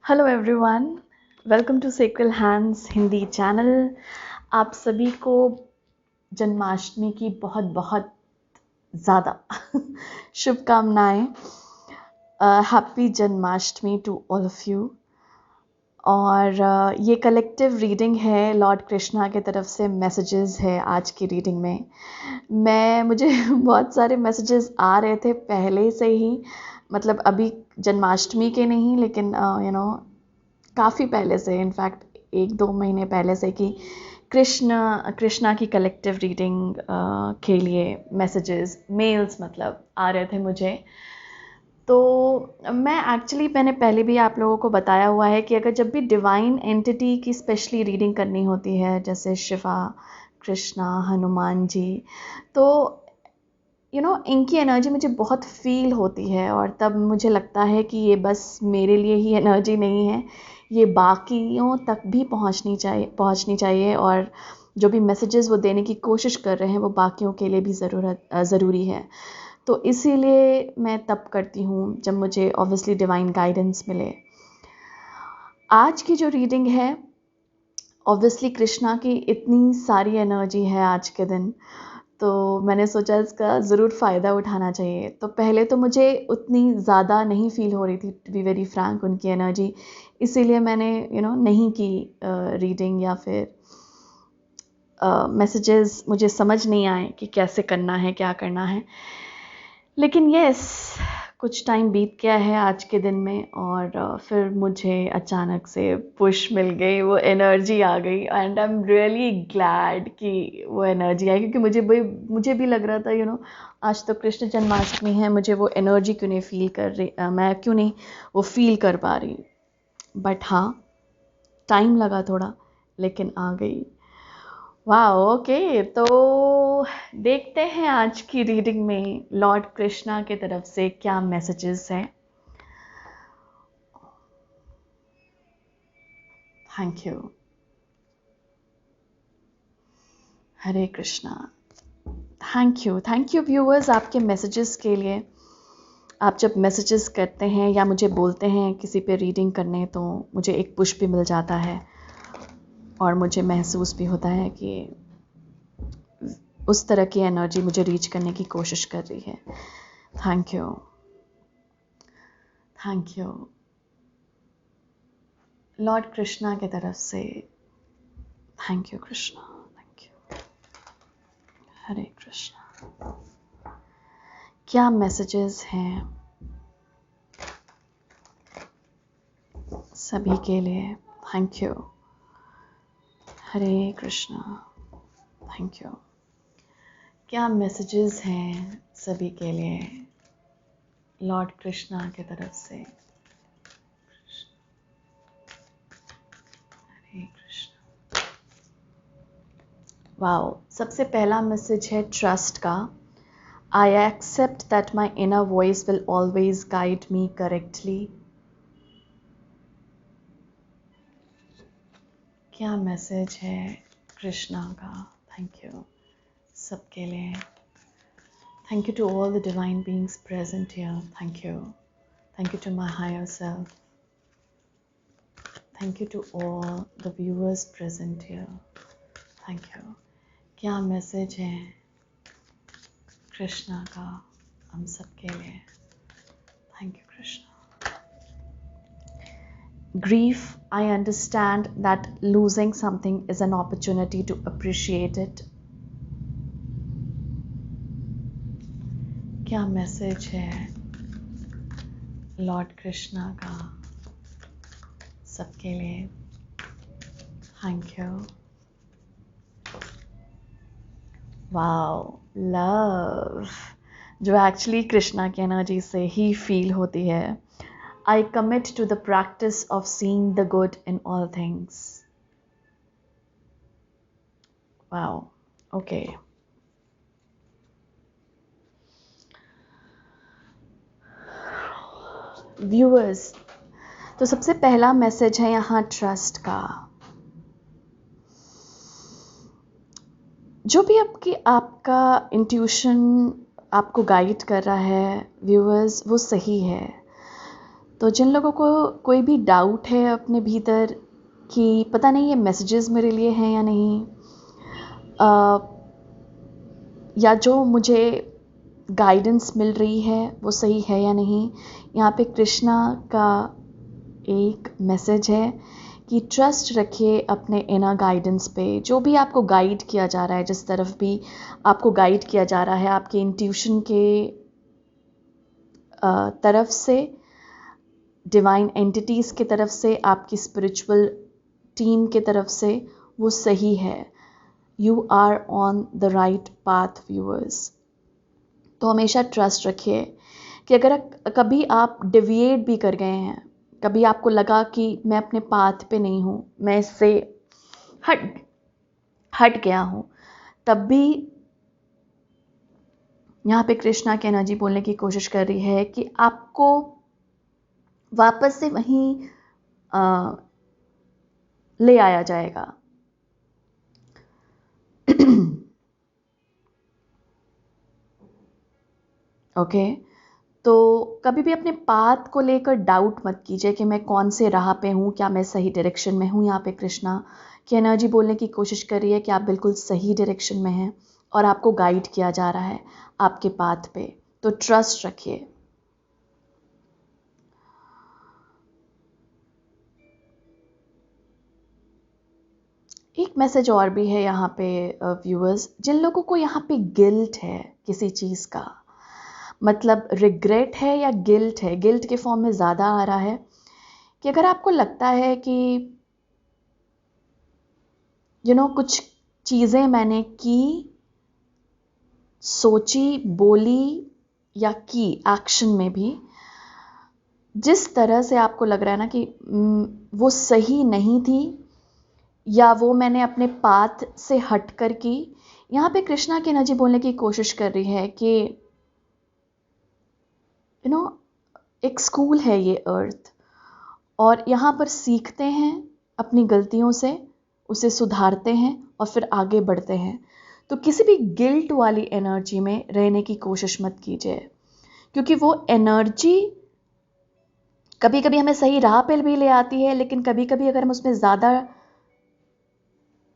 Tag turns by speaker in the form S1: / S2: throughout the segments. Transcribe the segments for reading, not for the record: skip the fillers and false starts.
S1: Hello everyone, welcome to sacral hands Hindi channel. आप सभी को जन्माष्टमी की बहुत बहुत ज़्यादा शुभकामनाएं। Happy Janmashtami to all of you. और ये कलेक्टिव रीडिंग है, लॉर्ड कृष्णा की तरफ से मैसेजेस है आज की रीडिंग में। मुझे बहुत सारे मैसेजेस आ रहे थे पहले से ही, मतलब अभी जन्माष्टमी के नहीं, लेकिन काफ़ी पहले से, इनफैक्ट 1-2 महीने पहले से, कि कृष्णा की कलेक्टिव रीडिंग के लिए मैसेजेस, मेल्स मतलब आ रहे थे मुझे। तो मैंने पहले भी आप लोगों को बताया हुआ है कि अगर जब भी डिवाइन एंटिटी की स्पेशली रीडिंग करनी होती है, जैसे शिवा, कृष्णा, हनुमान जी, तो इनकी एनर्जी मुझे बहुत फील होती है। और तब मुझे लगता है कि ये बस मेरे लिए ही एनर्जी नहीं है, ये बाकियों तक भी पहुंचनी चाहिए। और जो भी मैसेजेस वो देने की कोशिश कर रहे हैं वो बाकियों के लिए भी ज़रूरी है। तो इसीलिए मैं तब करती हूँ जब मुझे ऑब्वियसली डिवाइन गाइडेंस मिले। आज की जो रीडिंग है, ऑब्वियसली कृष्णा की इतनी सारी एनर्जी है आज के दिन, तो मैंने सोचा इसका ज़रूर फ़ायदा उठाना चाहिए। तो पहले तो मुझे उतनी ज़्यादा नहीं फ़ील हो रही थी, टू बी वेरी फ्रैंक, उनकी एनर्जी। इसीलिए मैंने नहीं की रीडिंग, या फिर मैसेजेस मुझे समझ नहीं आए कि कैसे करना है, क्या करना है। लेकिन यस, कुछ टाइम बीत गया है आज के दिन में, और फिर मुझे अचानक से पुश मिल गई, वो एनर्जी आ गई। And I am really glad कि वो एनर्जी आई, क्योंकि मुझे भी लग रहा था आज तो कृष्ण जन्माष्टमी है, मुझे वो एनर्जी क्यों नहीं फील कर रही, मैं क्यों नहीं वो फील कर पा रही। बट हाँ, टाइम लगा थोड़ा, लेकिन आ गई। वाह, ओके। तो देखते हैं आज की रीडिंग में लॉर्ड कृष्णा की तरफ से क्या मैसेजेस हैं। Thank you. Hare Krishna. Thank you viewers, आपके मैसेजेस के लिए। आप जब मैसेजेस करते हैं या मुझे बोलते हैं किसी पे रीडिंग करने, तो मुझे एक पुश भी मिल जाता है, और मुझे महसूस भी होता है कि उस तरह की एनर्जी मुझे रीच करने की कोशिश कर रही है। Thank you. लॉर्ड कृष्णा की तरफ से thank you Krishna, thank you. Hare Krishna. क्या मैसेजेस हैं सभी के लिए? Thank you. Hare Krishna, thank you. क्या मैसेजेस हैं सभी के लिए लॉर्ड कृष्णा की तरफ से? हरे कृष्णा। वाओ, सबसे पहला मैसेज है ट्रस्ट का। I accept that my inner voice will always guide me correctly. क्या मैसेज है कृष्णा का? थैंक यू सबके लिए। Thank you to all the divine beings present here. Thank you. Thank you to my higher self. Thank you to all the viewers present here. Thank you. क्या message है कृष्णा का हम सबके लिए? Thank you, Krishna. Grief, I understand that losing something is an opportunity to appreciate it. क्या message है lord Krishna का सबके लिए? Thank you. वाओ, लव, जो एक्चुअली कृष्णा की एनर्जी से ही फील होती है। I commit to the practice of seeing the good in all things. Wow, okay. Viewers, तो सबसे पहला मैसेज है यहाँ ट्रस्ट का। जो भी आपका इंट्यूशन आपको गाइड कर रहा है व्यूअर्स, वो सही है। तो जिन लोगों को कोई भी डाउट है अपने भीतर कि पता नहीं ये मैसेजेस मेरे लिए हैं या नहीं, या जो मुझे गाइडेंस मिल रही है वो सही है या नहीं, यहाँ पे कृष्णा का एक मैसेज है कि ट्रस्ट रखिए अपने इनर गाइडेंस पे। जो भी आपको गाइड किया जा रहा है, जिस तरफ भी आपको गाइड किया जा रहा है, आपके इंट्यूशन के तरफ से, डिवाइन एंटिटीज़ की तरफ से, आपकी स्पिरिचुअल टीम की तरफ से, वो सही है। You are on the right path viewers. तो हमेशा ट्रस्ट रखिए कि अगर कभी आप डिविएट भी कर गए हैं, कभी आपको लगा कि मैं अपने पाथ पे नहीं हूँ, मैं इससे हट गया हूँ, तब भी यहाँ पे कृष्णा की एनर्जी बोलने की कोशिश कर रही है कि आपको वापस से वहीं ले आया जाएगा। ओके, तो कभी भी अपने पाथ को लेकर डाउट मत कीजिए कि मैं कौन से राह पे हूँ, क्या मैं सही डायरेक्शन में हूँ। यहाँ पे कृष्णा की एनर्जी बोलने की कोशिश कर रही है कि आप बिल्कुल सही डायरेक्शन में हैं और आपको गाइड किया जा रहा है आपके पाथ पे, तो ट्रस्ट रखिए। एक मैसेज और भी है यहाँ पे व्यूअर्स, जिन लोगों को यहाँ पे गिल्ट है किसी चीज़ का, मतलब रिग्रेट है या गिल्ट है, गिल्ट के फॉर्म में ज़्यादा आ रहा है कि अगर आपको लगता है कि कुछ चीज़ें मैंने की, सोची, बोली या की एक्शन में भी, जिस तरह से आपको लग रहा है ना कि वो सही नहीं थी या वो मैंने अपने पाथ से हट कर की, यहाँ पे कृष्णा की एनर्जी बोलने की कोशिश कर रही है कि एक स्कूल है ये अर्थ, और यहाँ पर सीखते हैं अपनी गलतियों से, उसे सुधारते हैं और फिर आगे बढ़ते हैं। तो किसी भी गिल्ट वाली एनर्जी में रहने की कोशिश मत कीजिए, क्योंकि वो एनर्जी कभी कभी हमें सही राह पे भी ले आती है, लेकिन कभी कभी अगर हम उसमें ज़्यादा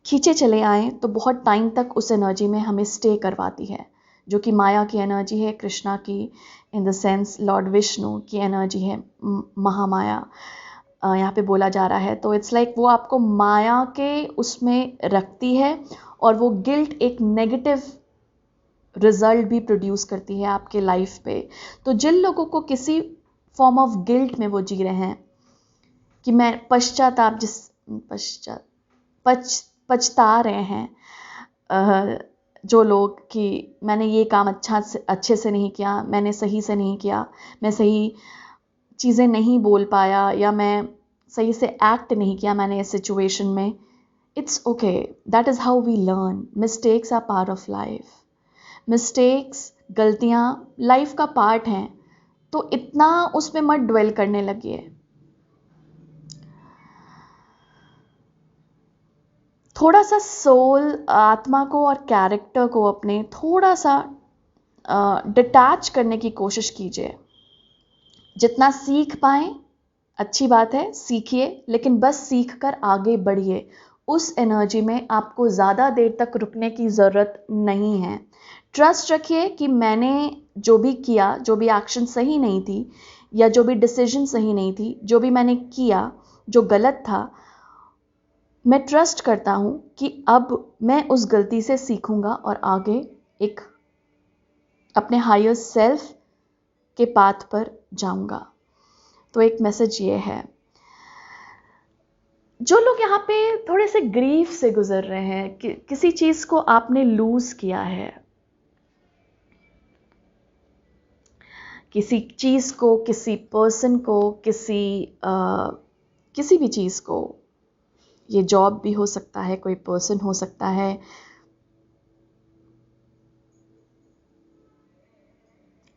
S1: खींचे चले आएँ तो बहुत टाइम तक उस एनर्जी में हमें स्टे करवाती है, जो कि माया की एनर्जी है, कृष्णा की in the sense Lord Vishnu की एनर्जी है, महामाया यहाँ पे बोला जा रहा है। तो इट्स लाइक वो आपको माया के उसमें रखती है और वो गिल्ट एक नेगेटिव रिजल्ट भी प्रोड्यूस करती है आपके लाइफ पे। तो जिन लोगों को किसी फॉर्म ऑफ गिल्ट में वो जी रहे हैं कि मैं पछता रहे हैं जो लोग कि मैंने ये काम अच्छे से नहीं किया, मैंने सही से नहीं किया, मैं सही चीज़ें नहीं बोल पाया, या मैं सही से एक्ट नहीं किया मैंने इस सिचुएशन में। It's okay, that is how we learn. Mistakes are part of life. Mistakes, गलतियाँ लाइफ का पार्ट हैं, तो इतना उसमें मत ड्वेल करने लगिए। थोड़ा सा सोल, आत्मा को और कैरेक्टर को अपने थोड़ा सा डिटैच करने की कोशिश कीजिए। जितना सीख पाएँ अच्छी बात है, सीखिए, लेकिन बस सीख कर आगे बढ़िए। उस एनर्जी में आपको ज़्यादा देर तक रुकने की ज़रूरत नहीं है। ट्रस्ट रखिए कि मैंने जो भी किया, जो भी एक्शन सही नहीं थी या जो भी डिसीजन सही नहीं थी, जो भी मैंने किया जो गलत था, मैं ट्रस्ट करता हूँ कि अब मैं उस गलती से सीखूंगा और आगे एक अपने हायर सेल्फ के पाथ पर जाऊंगा। तो एक मैसेज ये है, जो लोग यहाँ पे थोड़े से ग्रीफ से गुजर रहे हैं कि किसी चीज़ को आपने लूज़ किया है, किसी चीज़ को, किसी पर्सन को, किसी भी चीज़ को, ये जॉब भी हो सकता है, कोई पर्सन हो सकता है,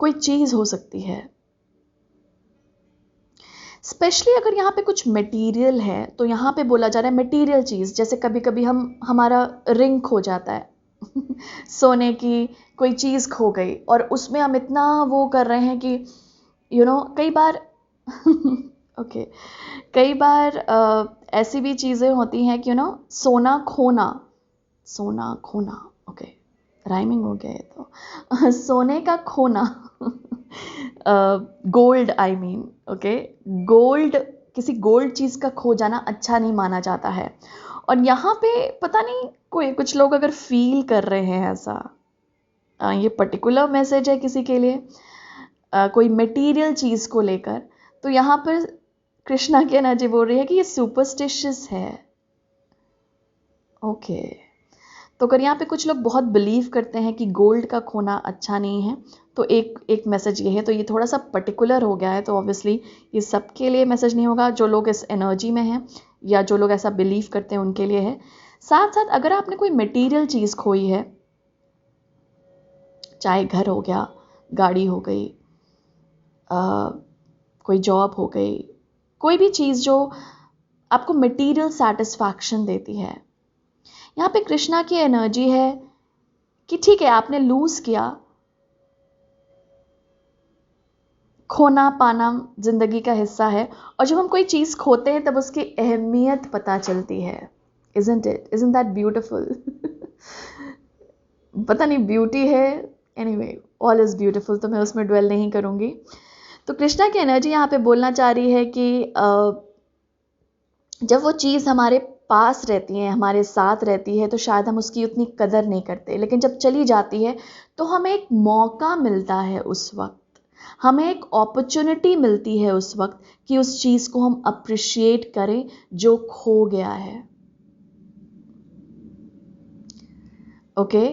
S1: कोई चीज़ हो सकती है। स्पेशली अगर यहाँ पे कुछ मटेरियल है, तो यहाँ पे बोला जा रहा है मटेरियल चीज़, जैसे कभी कभी हमारा रिंग खो जाता है सोने की कोई चीज़ खो गई और उसमें हम इतना वो कर रहे हैं कि कई बार ओके कई बार ऐसी भी चीज़ें होती हैं कि सोना खोना, सोना खोना, ओके राइमिंग हो गया है तो सोने का खोना, gold I mean, okay gold, किसी गोल्ड चीज़ का खो जाना अच्छा नहीं माना जाता है। और यहाँ पे पता नहीं कोई कुछ लोग अगर फील कर रहे हैं ऐसा, ये पर्टिकुलर मैसेज है किसी के लिए, कोई मटेरियल चीज़ को लेकर, तो यहाँ पर कृष्णा की एनर्जी बोल रही है कि ये सुपरस्टिशियस है। ओके तो अगर यहाँ पे कुछ लोग बहुत बिलीव करते हैं कि गोल्ड का खोना अच्छा नहीं है, तो एक मैसेज ये है। तो ये थोड़ा सा पर्टिकुलर हो गया है, तो ऑब्वियसली ये सबके लिए मैसेज नहीं होगा। जो लोग इस एनर्जी में हैं या जो लोग ऐसा बिलीव करते हैं उनके लिए है। साथ साथ अगर आपने कोई मटेरियल चीज़ खोई है, चाहे घर हो गया, गाड़ी हो गई, कोई जॉब हो गई, कोई भी चीज़ जो आपको मटेरियल सेटिस्फैक्शन देती है, यहाँ पे कृष्णा की एनर्जी है कि ठीक है आपने लूज किया, खोना पाना जिंदगी का हिस्सा है। और जब हम कोई चीज़ खोते हैं तब उसकी अहमियत पता चलती है। Isn't it? Isn't that beautiful? पता नहीं ब्यूटी है, एनीवे ऑल इज़ ब्यूटीफुल, तो मैं उसमें ड्वेल नहीं करूँगी। तो कृष्णा की एनर्जी यहाँ पे बोलना चाह रही है कि जब वो चीज़ हमारे पास रहती है, हमारे साथ रहती है, तो शायद हम उसकी उतनी कदर नहीं करते, लेकिन जब चली जाती है तो हमें एक मौका मिलता है, उस वक्त हमें एक अपॉर्चुनिटी मिलती है उस वक्त कि उस चीज़ को हम अप्रिशिएट करें जो खो गया है। ओके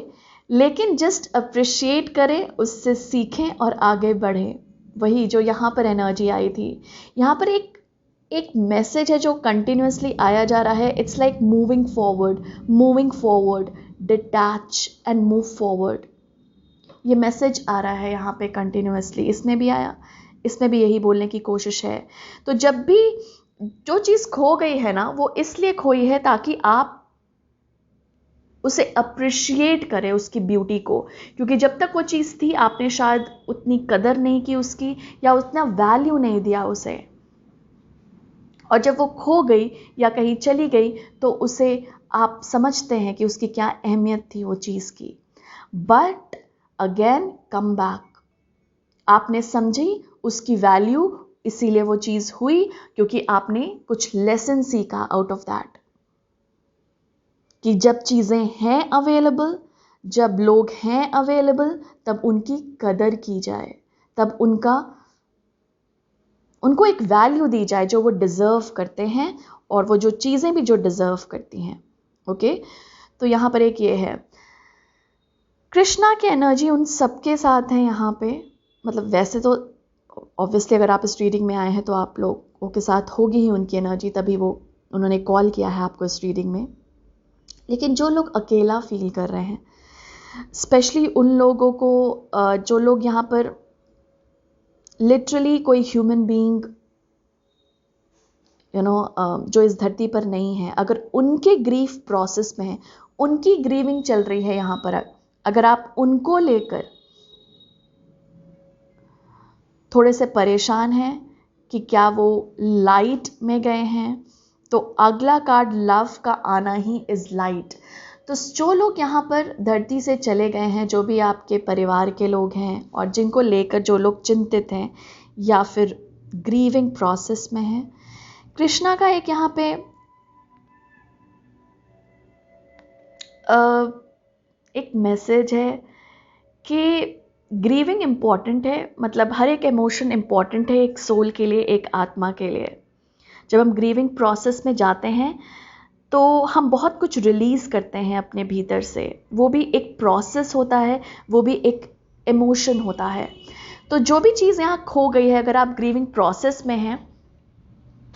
S1: लेकिन जस्ट अप्रिशिएट करें, उससे सीखें और आगे बढ़ें। वही जो यहाँ पर एनर्जी आई थी, यहाँ पर एक मैसेज है जो कंटिन्यूसली आया जा रहा है। It's like moving forward, detach and move forward. ये मैसेज आ रहा है यहाँ पे कंटिन्यूसली, इसमें भी आया, इसमें भी यही बोलने की कोशिश है। तो जब भी जो चीज़ खो गई है ना, वो इसलिए खोई है ताकि आप उसे अप्रिशिएट करें, उसकी ब्यूटी को। क्योंकि जब तक वो चीज़ थी आपने शायद उतनी कदर नहीं की उसकी, या उतना वैल्यू नहीं दिया उसे। और जब वो खो गई या कहीं चली गई तो उसे आप समझते हैं कि उसकी क्या अहमियत थी वो चीज़ की। बट अगेन कम बैक, आपने समझी उसकी वैल्यू, इसीलिए वो चीज़ हुई, क्योंकि आपने कुछ लेसन सीखा आउट ऑफ दैट, कि जब चीज़ें हैं अवेलेबल, जब लोग हैं अवेलेबल, तब उनकी कदर की जाए, तब उनको एक वैल्यू दी जाए जो वो डिज़र्व करते हैं, और वो जो चीज़ें भी जो डिज़र्व करती हैं। ओके तो यहाँ पर एक ये है, कृष्णा की एनर्जी उन सबके साथ है यहाँ पे। मतलब वैसे तो ऑब्वियसली अगर आप इस रीडिंग में आए हैं तो आप लोगों के साथ होगी ही उनकी एनर्जी, तभी उन्होंने कॉल किया है आपको इस रीडिंग में। लेकिन जो लोग अकेला फील कर रहे हैं, स्पेशली उन लोगों को जो लोग यहाँ पर लिटरली कोई ह्यूमन बीइंग जो इस धरती पर नहीं है, अगर उनके ग्रीफ प्रोसेस में है, उनकी ग्रीविंग चल रही है यहाँ पर, अगर आप उनको लेकर थोड़े से परेशान हैं कि क्या वो लाइट में गए हैं, तो अगला कार्ड लव का आना ही इज लाइट। तो जो लोग यहाँ पर धरती से चले गए हैं, जो भी आपके परिवार के लोग हैं और जिनको लेकर जो लोग चिंतित हैं या फिर ग्रीविंग प्रोसेस में हैं, कृष्णा का एक यहाँ पे एक मैसेज है कि ग्रीविंग इम्पॉर्टेंट है। मतलब हर एक इमोशन इम्पॉर्टेंट है एक सोल के लिए, एक आत्मा के लिए। जब हम ग्रीविंग प्रोसेस में जाते हैं तो हम बहुत कुछ रिलीज़ करते हैं अपने भीतर से, वो भी एक प्रोसेस होता है, वो भी एक इमोशन होता है। तो जो भी चीज़ यहाँ खो गई है, अगर आप ग्रीविंग प्रोसेस में हैं,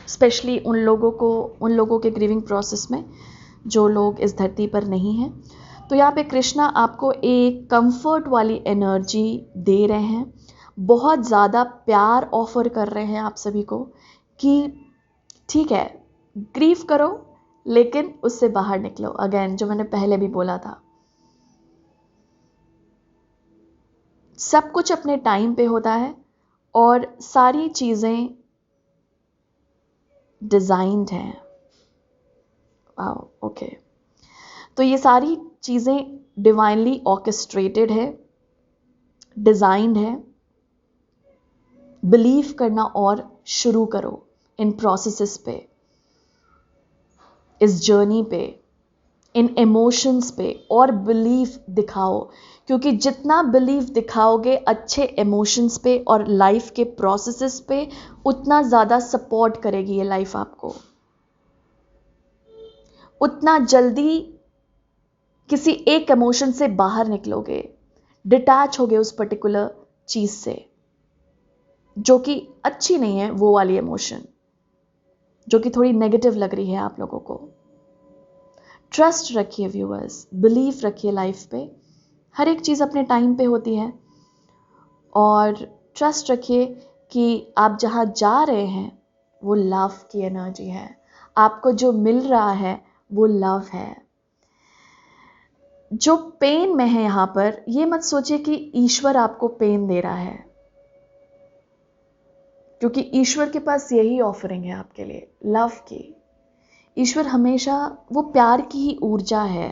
S1: स्पेशली उन लोगों के ग्रीविंग प्रोसेस में जो लोग इस धरती पर नहीं हैं, तो यहाँ पे कृष्णा आपको एक कंफर्ट वाली एनर्जी दे रहे हैं, बहुत ज़्यादा प्यार ऑफर कर रहे हैं आप सभी को कि ठीक है ग्रीव करो, लेकिन उससे बाहर निकलो। अगेन जो मैंने पहले भी बोला था, सब कुछ अपने टाइम पे होता है और सारी चीज़ें डिजाइंड हैं। Wow, okay. तो ये सारी चीज़ें डिवाइनली ऑर्केस्ट्रेटेड है, डिजाइंड है। बिलीव करना और शुरू करो इन प्रोसेसेस पे, इस जर्नी पे, इन इमोशंस पे, और बिलीफ दिखाओ, क्योंकि जितना बिलीफ दिखाओगे अच्छे इमोशंस पे और लाइफ के प्रोसेसेस पे, उतना ज़्यादा सपोर्ट करेगी ये लाइफ आपको, उतना जल्दी किसी एक इमोशन से बाहर निकलोगे, डिटैच होगे उस पर्टिकुलर चीज़ से जो कि अच्छी नहीं है, वो वाली इमोशन जो कि थोड़ी नेगेटिव लग रही है आप लोगों को। ट्रस्ट रखिए व्यूअर्स, बिलीफ रखिए लाइफ पे, हर एक चीज़ अपने टाइम पे होती है। और ट्रस्ट रखिए कि आप जहाँ जा रहे हैं वो लव की एनर्जी है, आपको जो मिल रहा है वो लव है। जो पेन में है यहाँ पर, ये मत सोचिए कि ईश्वर आपको पेन दे रहा है, क्योंकि ईश्वर के पास यही ऑफरिंग है आपके लिए, लव की। ईश्वर हमेशा वो प्यार की ही ऊर्जा है।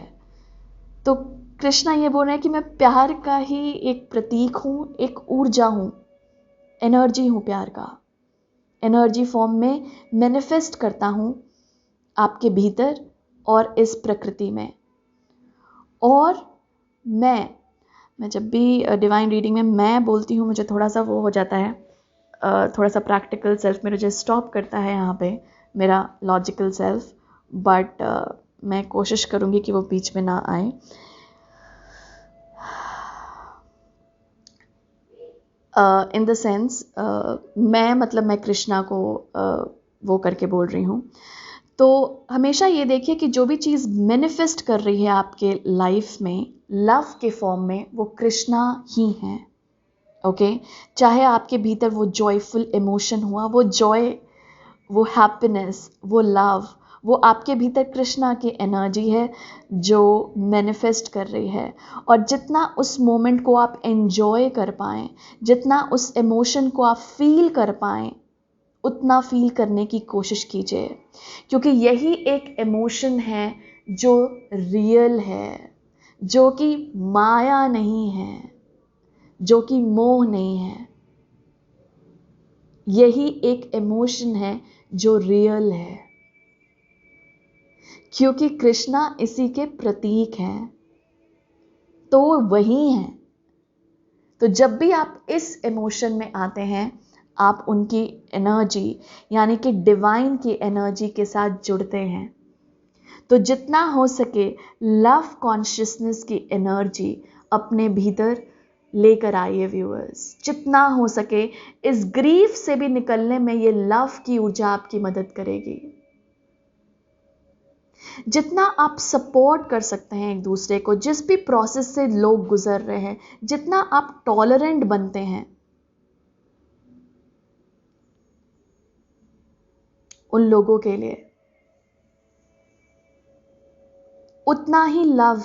S1: तो कृष्णा ये बोल रहे हैं कि मैं प्यार का ही एक प्रतीक हूँ, एक ऊर्जा हूँ, एनर्जी हूँ, प्यार का एनर्जी फॉर्म में मैनिफेस्ट करता हूँ आपके भीतर और इस प्रकृति में। और मैं जब भी डिवाइन रीडिंग में मैं बोलती हूँ, मुझे थोड़ा सा वो हो जाता है, थोड़ा सा प्रैक्टिकल सेल्फ में मुझे स्टॉप करता है यहाँ पे, मेरा लॉजिकल सेल्फ, बट मैं कोशिश करूँगी कि वो बीच में ना आए। इन द सेंस मैं कृष्णा को वो करके बोल रही हूँ। तो हमेशा ये देखिए कि जो भी चीज़ मैनिफेस्ट कर रही है आपके लाइफ में लव के फॉर्म में, वो कृष्णा ही है। ओके, चाहे आपके भीतर वो जॉयफुल इमोशन हुआ, वो जॉय, वो हैप्पीनेस, वो लव, वो आपके भीतर कृष्णा की एनर्जी है जो मैनिफेस्ट कर रही है। और जितना उस मोमेंट को आप एंजॉय कर पाएँ, जितना उस इमोशन को आप फील कर पाएँ, उतना फील करने की कोशिश कीजिए, क्योंकि यही एक इमोशन है जो रियल है, जो कि माया नहीं है, जो कि मोह नहीं है। यही एक इमोशन है जो रियल है, क्योंकि कृष्णा इसी के प्रतीक हैं, तो वही हैं। तो जब भी आप इस इमोशन में आते हैं, आप उनकी एनर्जी यानी कि डिवाइन की एनर्जी के साथ जुड़ते हैं। तो जितना हो सके लव कॉन्शियसनेस की एनर्जी अपने भीतर लेकर आइए व्यूअर्स। जितना हो सके इस ग्रीफ से भी निकलने में ये लव की ऊर्जा आपकी मदद करेगी। जितना आप सपोर्ट कर सकते हैं एक दूसरे को, जिस भी प्रोसेस से लोग गुजर रहे हैं, जितना आप टॉलरेंट बनते हैं उन लोगों के लिए, उतना ही लव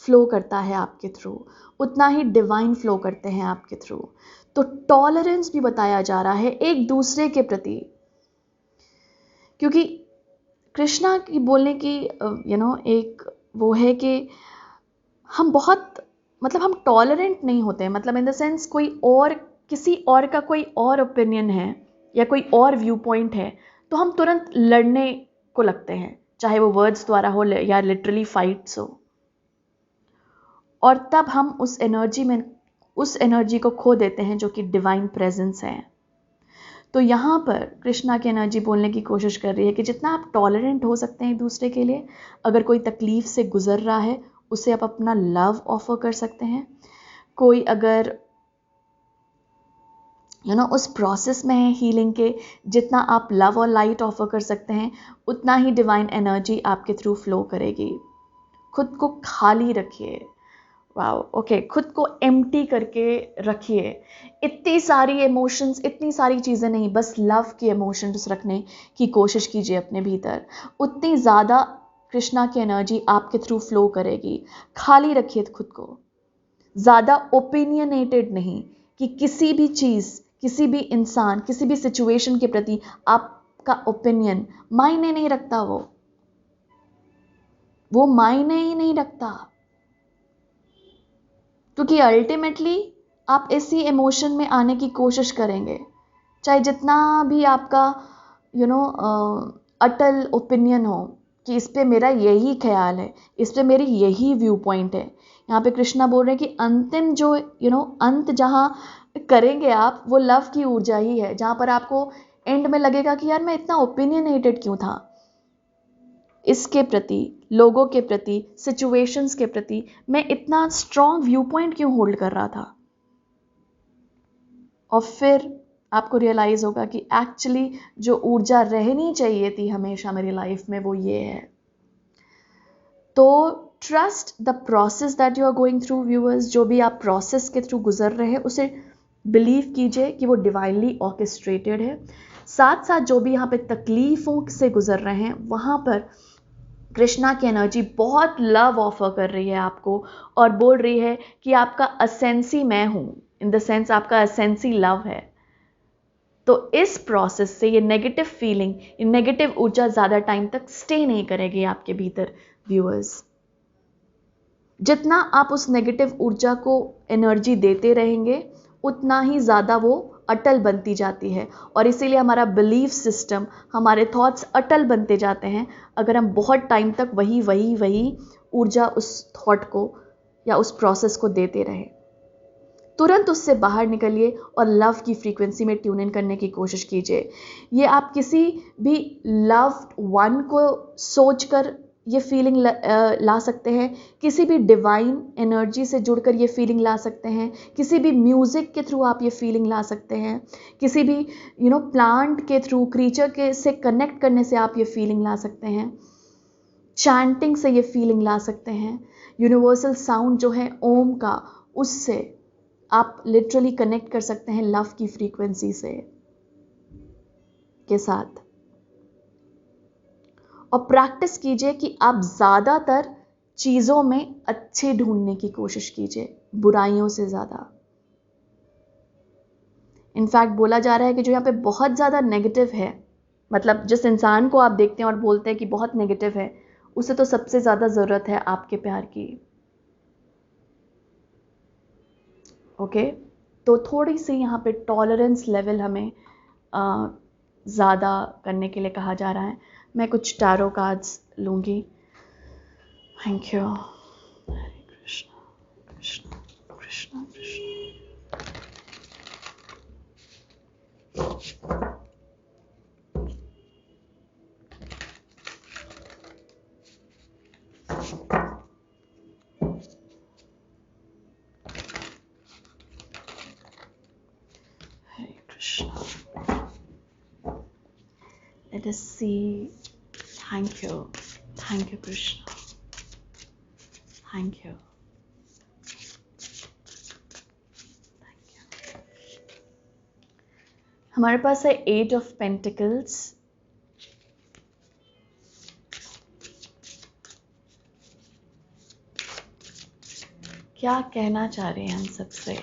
S1: फ्लो करता है आपके थ्रू, उतना ही डिवाइन फ्लो करते हैं आपके थ्रू। तो टॉलरेंस भी बताया जा रहा है एक दूसरे के प्रति, क्योंकि कृष्णा की बोलने की एक वो है कि हम बहुत हम टॉलरेंट नहीं होते, इन द सेंस कोई और, किसी और का कोई और ओपिनियन है या कोई और व्यू पॉइंट है तो हम तुरंत लड़ने को लगते हैं, चाहे वो वर्ड्स द्वारा हो या लिटरली फाइट्स हो। और तब हम उस एनर्जी को खो देते हैं जो कि डिवाइन प्रेजेंस है। तो यहाँ पर कृष्णा की एनर्जी बोलने की कोशिश कर रही है कि जितना आप टॉलरेंट हो सकते हैं एक दूसरे के लिए, अगर कोई तकलीफ से गुजर रहा है उसे आप अपना लव ऑफर कर सकते हैं। कोई अगर उस प्रोसेस में है हीलिंग के, जितना आप लव और लाइट ऑफर कर सकते हैं, उतना ही डिवाइन एनर्जी आपके थ्रू फ्लो करेगी। खुद को खाली रखिए, वाओ, ओके, खुद को एम्प्टी करके रखिए। इतनी सारी इमोशंस, इतनी सारी चीज़ें नहीं, बस लव की इमोशंस रखने की कोशिश कीजिए अपने भीतर। उतनी ज़्यादा कृष्णा की एनर्जी आपके थ्रू फ्लो करेगी। खाली रखिए खुद को, ज़्यादा ओपिनियनेटेड नहीं कि किसी भी चीज़, किसी भी इंसान, किसी भी सिचुएशन के प्रति आप का ओपिनियन मायने नहीं रखता, वो मायने ही नहीं रखता, क्योंकि अल्टीमेटली आप इसी इमोशन में आने की कोशिश करेंगे, चाहे जितना भी आपका अटल ओपिनियन हो कि इस पे मेरा यही ख्याल है, इस पे मेरी यही व्यू पॉइंट है। यहाँ पे कृष्णा बोल रहे हैं कि अंतिम जो अंत जहाँ करेंगे आप, वो लव की ऊर्जा ही है, जहाँ पर आपको एंड में लगेगा कि यार मैं इतना ओपिनियनेटेड क्यों था, इसके प्रति, लोगों के प्रति, सिचुएशंस के प्रति मैं इतना स्ट्रॉन्ग व्यू पॉइंट क्यों होल्ड कर रहा था। और फिर आपको रियलाइज होगा कि एक्चुअली जो ऊर्जा रहनी चाहिए थी हमेशा मेरी लाइफ में, वो ये है। तो trust the process that you are going through viewers, जो भी आप प्रोसेस के थ्रू गुजर रहे हैं उसे बिलीव कीजिए कि वो डिवाइनली ऑर्केस्ट्रेटेड है। साथ साथ जो भी यहाँ पे तकलीफों से गुजर रहे हैं, वहाँ पर कृष्णा की एनर्जी बहुत लव ऑफर कर रही है आपको और बोल रही है कि आपका असेंसी मैं हूँ, इन द सेंस आपका असेंसी लव है। तो इस प्रोसेस से ये नेगेटिव फीलिंग, ये नेगेटिव ऊर्जा ज़्यादा टाइम तक स्टे नहीं करेगी आपके भीतर व्यूअर्स। जितना आप उस नेगेटिव ऊर्जा को एनर्जी देते रहेंगे, उतना ही ज़्यादा वो अटल बनती जाती है, और इसीलिए हमारा बिलीफ सिस्टम, हमारे थॉट्स अटल बनते जाते हैं अगर हम बहुत टाइम तक वही ऊर्जा उस थॉट को या उस प्रोसेस को देते रहें। तुरंत उससे बाहर निकलिए और लव की फ्रीक्वेंसी में ट्यून इन करने की कोशिश कीजिए। ये आप किसी भी लव्ड वन को सोचकर ये फीलिंग ला सकते हैं, किसी भी डिवाइन एनर्जी से जुड़कर ये फीलिंग ला सकते हैं, किसी भी म्यूज़िक के थ्रू आप ये फीलिंग ला सकते हैं, किसी भी प्लांट के थ्रू, क्रीचर के से कनेक्ट करने से आप ये फीलिंग ला सकते हैं, चैंटिंग से ये फीलिंग ला सकते हैं, यूनिवर्सल साउंड जो है ओम का, उससे आप लिटरली कनेक्ट कर सकते हैं लव की फ्रीक्वेंसी से के साथ। और प्रैक्टिस कीजिए कि आप ज़्यादातर चीज़ों में अच्छे ढूंढने की कोशिश कीजिए, बुराइयों से ज़्यादा। इनफैक्ट बोला जा रहा है कि जो यहाँ पे बहुत ज़्यादा नेगेटिव है, मतलब जिस इंसान को आप देखते हैं और बोलते हैं कि बहुत नेगेटिव है, उसे तो सबसे ज़्यादा ज़रूरत है आपके प्यार की। ओके, तो थोड़ी सी यहाँ पे टॉलरेंस लेवल हमें ज़्यादा करने के लिए कहा जा रहा है। मैं कुछ टैरो कार्ड्स लूँगी। Thank you. Hare Krishna Krishna Krishna Krishna. Hare Krishna. Let us see. Thank you. Thank you, Krishna. Thank you. Thank you. हमारे पास है 8 of Pentacles. क्या कहना चाह रहे हैं हम सबसे?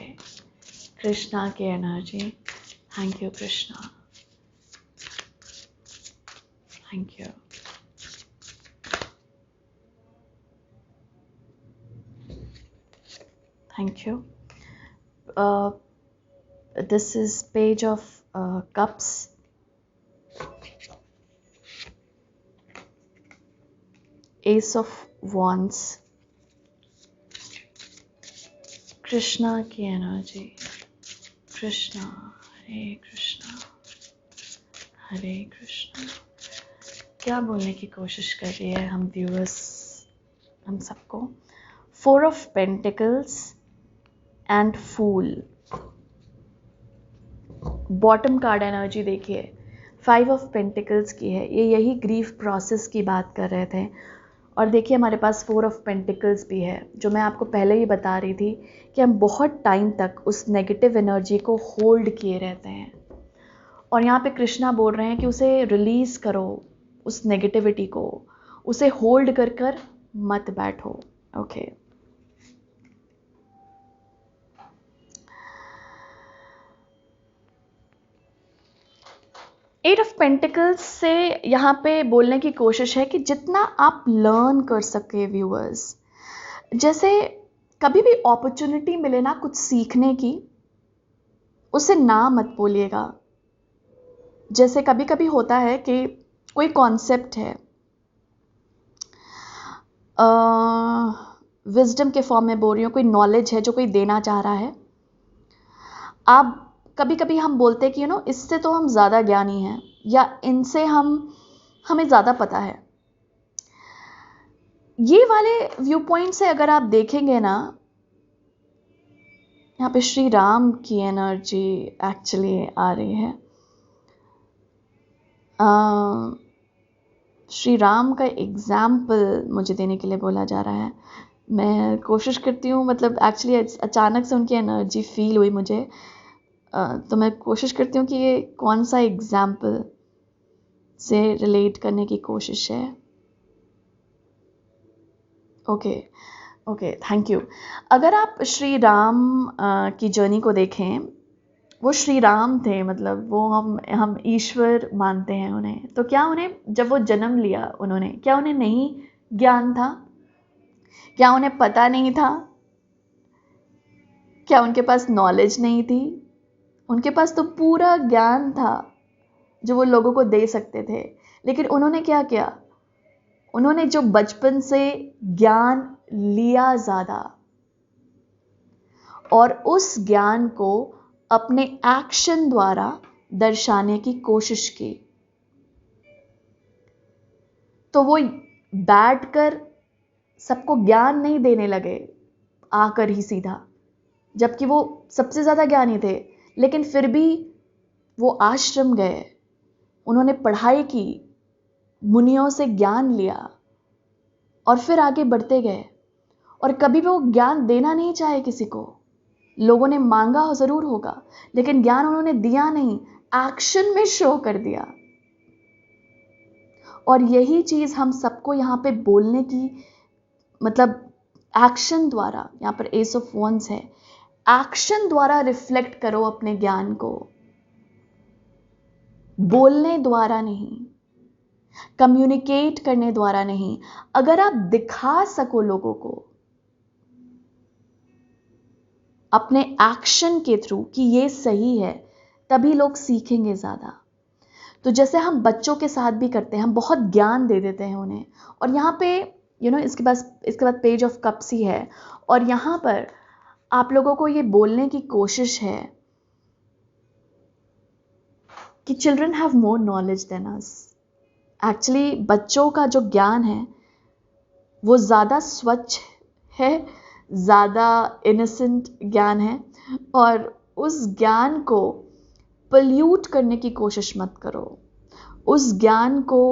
S1: कृष्णा की energy. Thank you Krishna. Thank you. Thank you. This is Page of Cups. Ace of Wands. Krishna की एनर्जी। कृष्णा, हरे कृष्णा, हरे कृष्णा। क्या बोलने की कोशिश कर रही है हम व्यूअर्स, हम सबको? 4 of Pentacles and fool. Bottom card energy देखिए, 5 of Pentacles की है। ये यही ग्रीफ प्रोसेस की बात कर रहे थे। और देखिए हमारे पास 4 of Pentacles भी है, जो मैं आपको पहले ही बता रही थी कि हम बहुत टाइम तक उस नेगेटिव एनर्जी को होल्ड किए रहते हैं। और यहाँ पे कृष्णा बोल रहे हैं कि उसे रिलीज करो, उस नेगेटिविटी को, उसे होल्ड कर कर मत बैठो। ओके, एट ऑफ पेंटिकल्स से यहाँ पे बोलने की कोशिश है कि जितना आप लर्न कर सके व्यूअर्स, जैसे कभी भी अपॉर्चुनिटी मिले ना कुछ सीखने की, उसे ना मत बोलिएगा। जैसे कभी कभी होता है कि कोई कॉन्सेप्ट है, विजडम के फॉर्म में बोल रही हूँ, कोई नॉलेज है जो कोई देना चाह रहा है। आप कभी कभी हम बोलते हैं कि इससे तो हम ज़्यादा ज्ञानी हैं, या इनसे हमें ज़्यादा पता है। ये वाले व्यू पॉइंट से अगर आप देखेंगे ना, यहाँ पे श्री राम की एनर्जी एक्चुअली आ रही है। श्री राम का एग्जाम्पल मुझे देने के लिए बोला जा रहा है। मैं कोशिश करती हूँ, मतलब एक्चुअली अचानक से उनकी एनर्जी फील हुई मुझे, तो मैं कोशिश करती हूँ कि ये कौन सा एग्जाम्पल से रिलेट करने की कोशिश है। Okay, thank you. अगर आप श्री राम की जर्नी को देखें, वो श्री राम थे, मतलब वो हम ईश्वर मानते हैं उन्हें। तो क्या उन्हें, जब वो जन्म लिया उन्होंने, क्या उन्हें नहीं ज्ञान था? क्या उन्हें पता नहीं था? क्या उनके पास नॉलेज नहीं थी? उनके पास तो पूरा ज्ञान था जो वो लोगों को दे सकते थे। लेकिन उन्होंने क्या किया? उन्होंने जो बचपन से ज्ञान लिया ज़्यादा, और उस ज्ञान को अपने एक्शन द्वारा दर्शाने की कोशिश की। तो वो बैठकर सबको ज्ञान नहीं देने लगे आकर ही सीधा, जबकि वो सबसे ज़्यादा ज्ञानी थे। लेकिन फिर भी वो आश्रम गए, उन्होंने पढ़ाई की, मुनियों से ज्ञान लिया, और फिर आगे बढ़ते गए। और कभी भी वो ज्ञान देना नहीं चाहे किसी को। लोगों ने मांगा ज़रूर होगा, लेकिन ज्ञान उन्होंने दिया नहीं, एक्शन में शो कर दिया। और यही चीज़ हम सबको यहाँ पे बोलने की, मतलब एक्शन द्वारा, यहाँ पर एस ऑफ वॉन्ड्स है, एक्शन द्वारा रिफ्लेक्ट करो अपने ज्ञान को, बोलने द्वारा नहीं, कम्युनिकेट करने द्वारा नहीं। अगर आप दिखा सको लोगों को अपने एक्शन के थ्रू कि ये सही है, तभी लोग सीखेंगे ज़्यादा। तो जैसे हम बच्चों के साथ भी करते हैं, हम बहुत ज्ञान दे देते हैं उन्हें। और यहाँ पे इसके बाद पेज ऑफ कप्स ही है, और यहाँ पर आप लोगों को ये बोलने की कोशिश है कि children have more knowledge than us. Actually बच्चों का जो ज्ञान है वो ज़्यादा स्वच्छ है, ज़्यादा इनोसेंट ज्ञान है, और उस ज्ञान को पल्यूट करने की कोशिश मत करो। उस ज्ञान को